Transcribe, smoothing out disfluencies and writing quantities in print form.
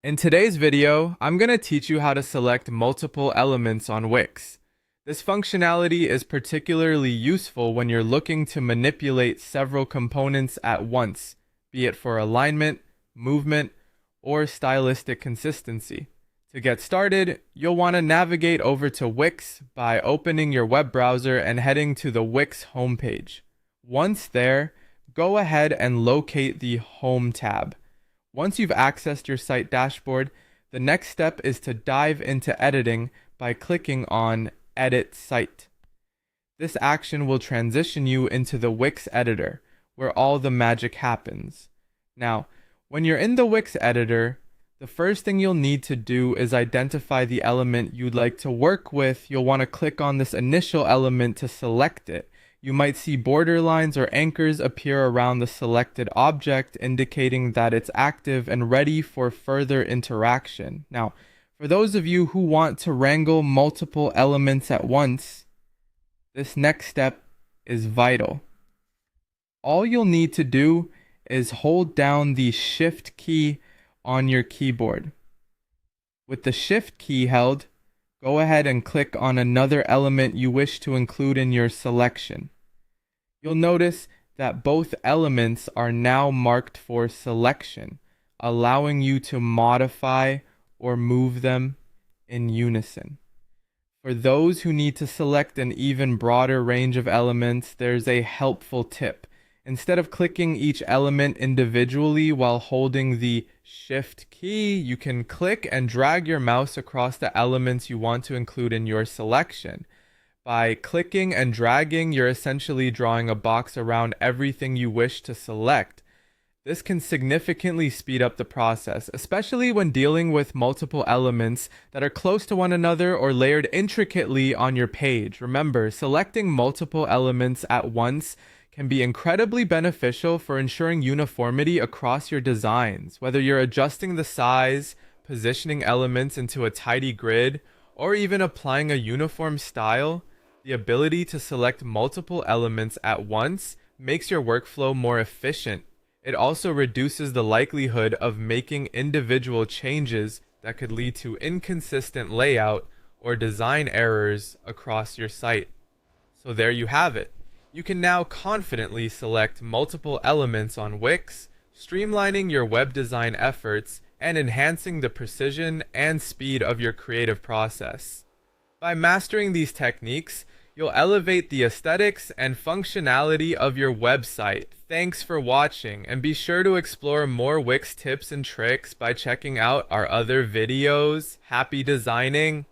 In today's video, I'm going to teach you how to select multiple elements on Wix. This functionality is particularly useful when you're looking to manipulate several components at once, be it for alignment, movement, or stylistic consistency. To get started, you'll want to navigate over to Wix by opening your web browser and heading to the Wix homepage. Once there, go ahead and locate the Home tab. Once you've accessed your site dashboard, the next step is to dive into editing by clicking on Edit Site. This action will transition you into the Wix editor, where all the magic happens. Now, when you're in the Wix editor, the first thing you'll need to do is identify the element you'd like to work with. You'll want to click on this initial element to select it. You might see border lines or anchors appear around the selected object, indicating that it's active and ready for further interaction. Now, for those of you who want to wrangle multiple elements at once, this next step is vital. All you'll need to do is hold down the Shift key on your keyboard. With the Shift key held, go ahead and click on another element you wish to include in your selection. You'll notice that both elements are now marked for selection, allowing you to modify or move them in unison. For those who need to select an even broader range of elements, there's a helpful tip. Instead of clicking each element individually while holding the Shift key, you can click and drag your mouse across the elements you want to include in your selection. By clicking and dragging, you're essentially drawing a box around everything you wish to select. This can significantly speed up the process, especially when dealing with multiple elements that are close to one another or layered intricately on your page. Remember, selecting multiple elements at once can be incredibly beneficial for ensuring uniformity across your designs. Whether you're adjusting the size, positioning elements into a tidy grid, or even applying a uniform style, the ability to select multiple elements at once makes your workflow more efficient. It also reduces the likelihood of making individual changes that could lead to inconsistent layout or design errors across your site. So there you have it. You can now confidently select multiple elements on Wix, streamlining your web design efforts and enhancing the precision and speed of your creative process. By mastering these techniques, you'll elevate the aesthetics and functionality of your website. Thanks for watching, and be sure to explore more Wix tips and tricks by checking out our other videos. Happy designing!